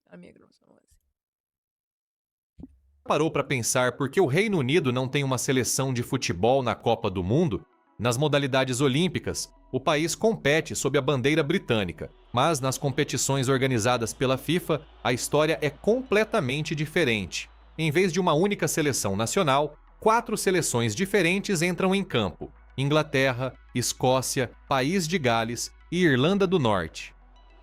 A minha gravação não é assim. Parou para pensar por que o Reino Unido não tem uma seleção de futebol na Copa do Mundo? Nas modalidades olímpicas, o país compete sob a bandeira britânica, mas nas competições organizadas pela FIFA, a história é completamente diferente. Em vez de uma única seleção nacional, 4 seleções diferentes entram em campo: Inglaterra, Escócia, País de Gales e Irlanda do Norte.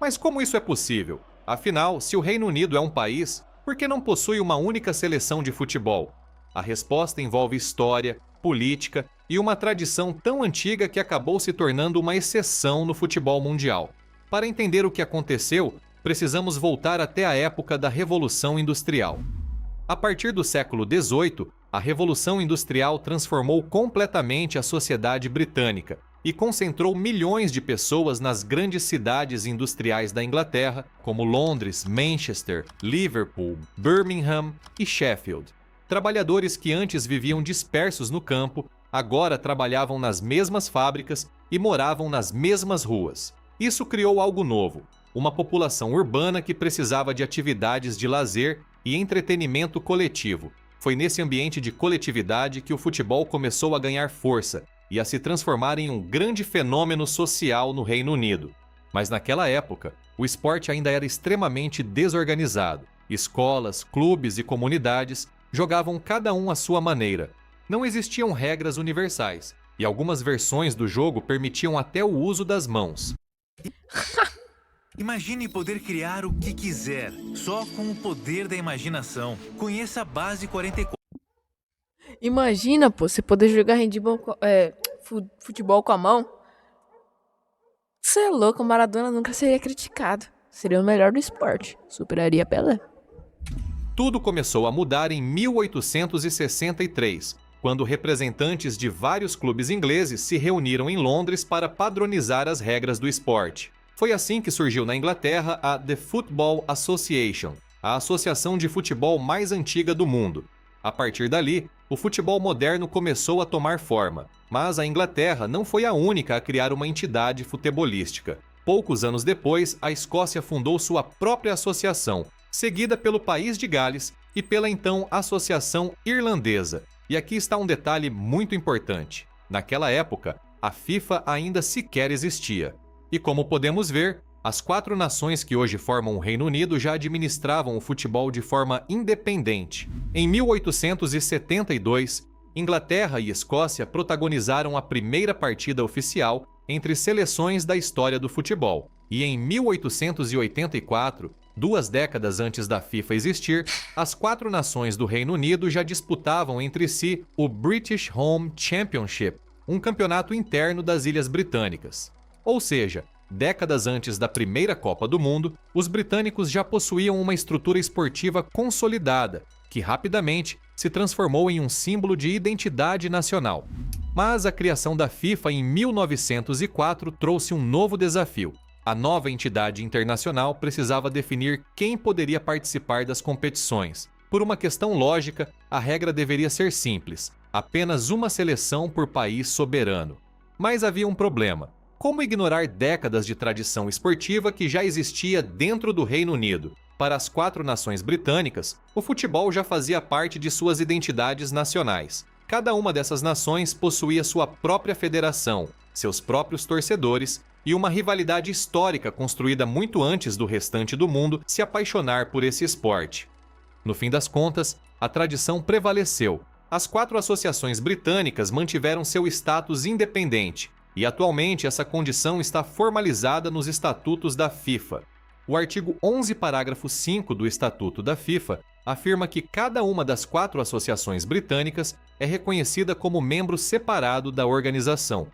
Mas como isso é possível? Afinal, se o Reino Unido é um país, por que não possui uma única seleção de futebol? A resposta envolve história, política e uma tradição tão antiga que acabou se tornando uma exceção no futebol mundial. Para entender o que aconteceu, precisamos voltar até a época da Revolução Industrial. A partir do século XVIII, a Revolução Industrial transformou completamente a sociedade britânica e concentrou milhões de pessoas nas grandes cidades industriais da Inglaterra, como Londres, Manchester, Liverpool, Birmingham e Sheffield. Trabalhadores que antes viviam dispersos no campo, agora trabalhavam nas mesmas fábricas e moravam nas mesmas ruas. Isso criou algo novo: uma população urbana que precisava de atividades de lazer e entretenimento coletivo. Foi nesse ambiente de coletividade que o futebol começou a ganhar força e a se transformar em um grande fenômeno social no Reino Unido. Mas naquela época, o esporte ainda era extremamente desorganizado. Escolas, clubes e comunidades jogavam cada um à sua maneira. Não existiam regras universais, e algumas versões do jogo permitiam até o uso das mãos. Imagine poder criar o que quiser, só com o poder da imaginação. Conheça a Base 44. Imagina, pô, você poder jogar futebol com a mão. Você é louco, o Maradona nunca seria criticado. Seria o melhor do esporte. Superaria Pelé. Tudo começou a mudar em 1863, quando representantes de vários clubes ingleses se reuniram em Londres para padronizar as regras do esporte. Foi assim que surgiu na Inglaterra a The Football Association, a associação de futebol mais antiga do mundo. A partir dali, o futebol moderno começou a tomar forma, mas a Inglaterra não foi a única a criar uma entidade futebolística. Poucos anos depois, a Escócia fundou sua própria associação, seguida pelo País de Gales e pela então Associação Irlandesa. E aqui está um detalhe muito importante: naquela época, a FIFA ainda sequer existia. E como podemos ver, as 4 nações que hoje formam o Reino Unido já administravam o futebol de forma independente. Em 1872, Inglaterra e Escócia protagonizaram a primeira partida oficial entre seleções da história do futebol. E em 1884, 2 décadas antes da FIFA existir, as 4 nações do Reino Unido já disputavam entre si o British Home Championship, um campeonato interno das Ilhas Britânicas. Ou seja, décadas antes da primeira Copa do Mundo, os britânicos já possuíam uma estrutura esportiva consolidada, que rapidamente se transformou em um símbolo de identidade nacional. Mas a criação da FIFA em 1904 trouxe um novo desafio. A nova entidade internacional precisava definir quem poderia participar das competições. Por uma questão lógica, a regra deveria ser simples: apenas uma seleção por país soberano. Mas havia um problema: como ignorar décadas de tradição esportiva que já existia dentro do Reino Unido? Para as 4 nações britânicas, o futebol já fazia parte de suas identidades nacionais. Cada uma dessas nações possuía sua própria federação, seus próprios torcedores e uma rivalidade histórica construída muito antes do restante do mundo se apaixonar por esse esporte. No fim das contas, a tradição prevaleceu. As 4 associações britânicas mantiveram seu status independente, e atualmente essa condição está formalizada nos estatutos da FIFA. O artigo 11, parágrafo 5 do Estatuto da FIFA afirma que cada uma das 4 associações britânicas é reconhecida como membro separado da organização.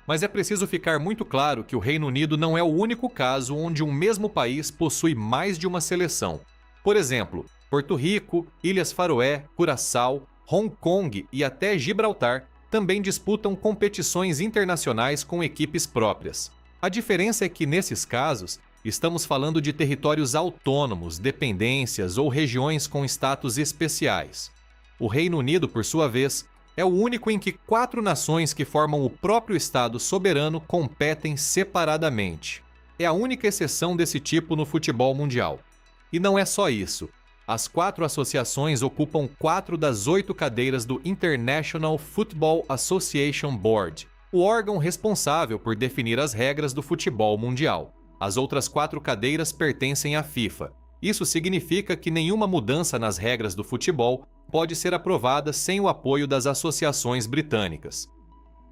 Mas é preciso ficar muito claro que o Reino Unido não é o único caso onde um mesmo país possui mais de uma seleção. Por exemplo, Porto Rico, Ilhas Faroé, Curaçao, Hong Kong e até Gibraltar também disputam competições internacionais com equipes próprias. A diferença é que, nesses casos, estamos falando de territórios autônomos, dependências ou regiões com status especiais. O Reino Unido, por sua vez, é o único em que 4 nações que formam o próprio Estado soberano competem separadamente. É a única exceção desse tipo no futebol mundial. E não é só isso. As 4 associações ocupam 4 das 8 cadeiras do International Football Association Board, o órgão responsável por definir as regras do futebol mundial. As outras 4 cadeiras pertencem à FIFA. Isso significa que nenhuma mudança nas regras do futebol pode ser aprovada sem o apoio das associações britânicas.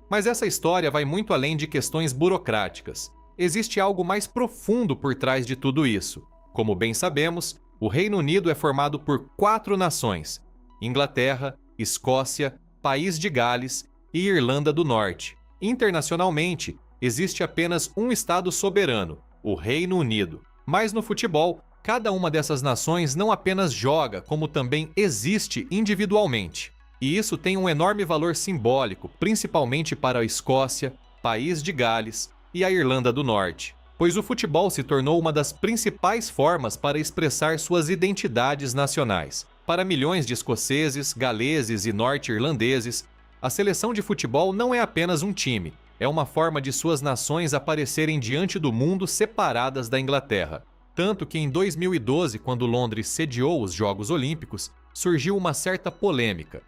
Mas essa história vai muito além de questões burocráticas. Existe algo mais profundo por trás de tudo isso. Como bem sabemos, o Reino Unido é formado por 4 nações: Inglaterra, Escócia, País de Gales e Irlanda do Norte. Internacionalmente, existe apenas um Estado soberano, o Reino Unido. Mas no futebol, cada uma dessas nações não apenas joga, como também existe individualmente. E isso tem um enorme valor simbólico, principalmente para a Escócia, País de Gales e a Irlanda do Norte, pois o futebol se tornou uma das principais formas para expressar suas identidades nacionais. Para milhões de escoceses, galeses e norte-irlandeses, a seleção de futebol não é apenas um time, é uma forma de suas nações aparecerem diante do mundo separadas da Inglaterra. Tanto que em 2012, quando Londres sediou os Jogos Olímpicos, surgiu uma certa polêmica.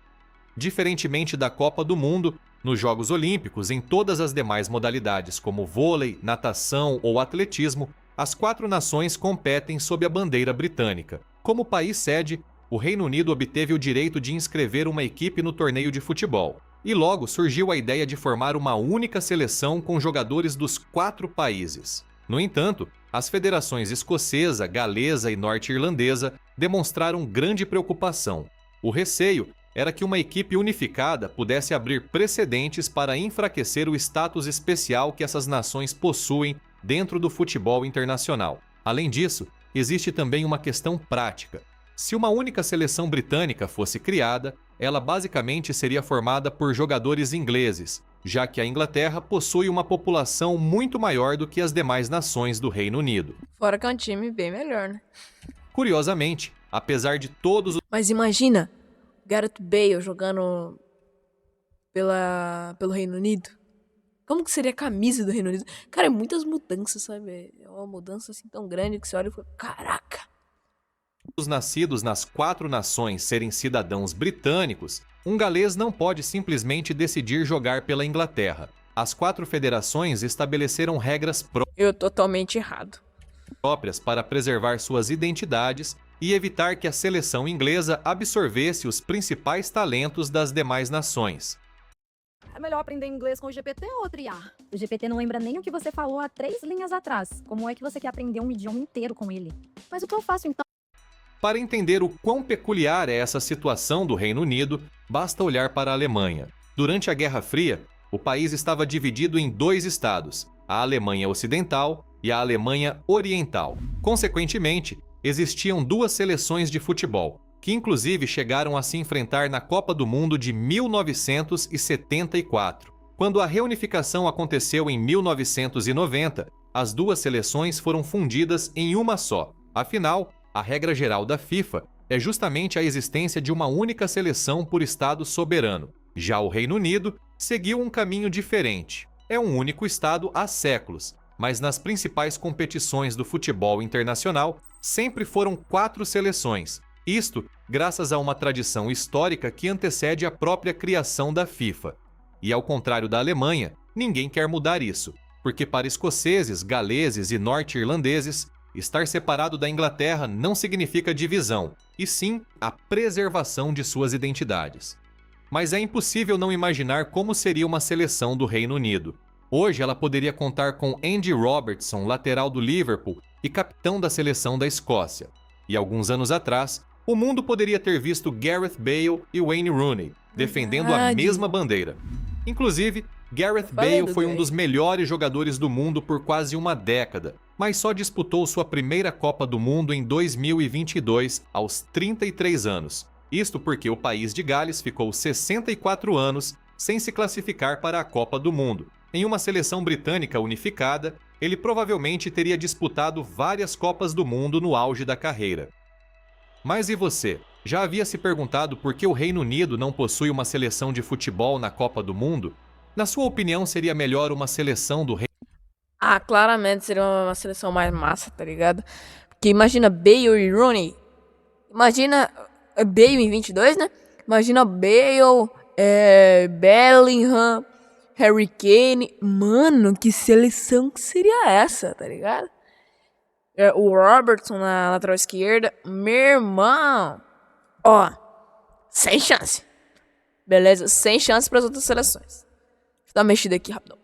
Diferentemente da Copa do Mundo, nos Jogos Olímpicos, em todas as demais modalidades como vôlei, natação ou atletismo, as 4 nações competem sob a bandeira britânica. Como país sede, o Reino Unido obteve o direito de inscrever uma equipe no torneio de futebol. E logo surgiu a ideia de formar uma única seleção com jogadores dos 4 países. No entanto, as federações escocesa, galesa e norte-irlandesa demonstraram grande preocupação. O receio era que uma equipe unificada pudesse abrir precedentes para enfraquecer o status especial que essas nações possuem dentro do futebol internacional. Além disso, existe também uma questão prática. Se uma única seleção britânica fosse criada, ela basicamente seria formada por jogadores ingleses, já que a Inglaterra possui uma população muito maior do que as demais nações do Reino Unido. Fora que é um time bem melhor, né? Curiosamente, apesar de todos Mas imagina Gareth Bale jogando pelo Reino Unido. Como que seria a camisa do Reino Unido? Cara, é muitas mudanças, sabe? É uma mudança assim tão grande que você olha e fala, caraca! os nascidos nas 4 nações serem cidadãos britânicos, um galês não pode simplesmente decidir jogar pela Inglaterra. As 4 federações estabeleceram regras Eu totalmente errado. próprias para preservar suas identidades e evitar que a seleção inglesa absorvesse os principais talentos das demais nações. É melhor aprender inglês com o GPT ou triar? O GPT não lembra nem o que você falou há 3 linhas atrás. Como é que você quer aprender um idioma inteiro com ele? Mas o que eu faço então? Para entender o quão peculiar é essa situação do Reino Unido, basta olhar para a Alemanha. Durante a Guerra Fria, o país estava dividido em 2 estados, a Alemanha Ocidental e a Alemanha Oriental. Consequentemente, existiam 2 seleções de futebol, que inclusive chegaram a se enfrentar na Copa do Mundo de 1974. Quando a reunificação aconteceu em 1990, as 2 seleções foram fundidas em uma só. Afinal, a regra geral da FIFA é justamente a existência de uma única seleção por estado soberano. Já o Reino Unido seguiu um caminho diferente. É um único estado há séculos, mas nas principais competições do futebol internacional sempre foram 4 seleções. Isto graças a uma tradição histórica que antecede a própria criação da FIFA. E ao contrário da Alemanha, ninguém quer mudar isso, porque para escoceses, galeses e norte-irlandeses, estar separado da Inglaterra não significa divisão, e sim a preservação de suas identidades. Mas é impossível não imaginar como seria uma seleção do Reino Unido. Hoje ela poderia contar com Andy Robertson, lateral do Liverpool e capitão da seleção da Escócia. E alguns anos atrás, o mundo poderia ter visto Gareth Bale e Wayne Rooney defendendo a mesma bandeira. Inclusive, Gareth Bale foi um dos melhores jogadores do mundo por quase uma década, mas só disputou sua primeira Copa do Mundo em 2022, aos 33 anos. Isto porque o país de Gales ficou 64 anos sem se classificar para a Copa do Mundo. Em uma seleção britânica unificada, ele provavelmente teria disputado várias Copas do Mundo no auge da carreira. Mas e você? Já havia se perguntado por que o Reino Unido não possui uma seleção de futebol na Copa do Mundo? Na sua opinião, seria melhor uma seleção do Reino Ah, claramente seria uma seleção mais massa, tá ligado? Porque imagina Bale e Rooney. Imagina Bale em 22, né? Imagina Bale, Bellingham, Harry Kane. Mano, que seleção que seria essa, tá ligado? O Robertson na lateral esquerda. Meu irmão. Ó, sem chance. Beleza? Sem chance para as outras seleções. Deixa eu dar uma mexida aqui rapidão.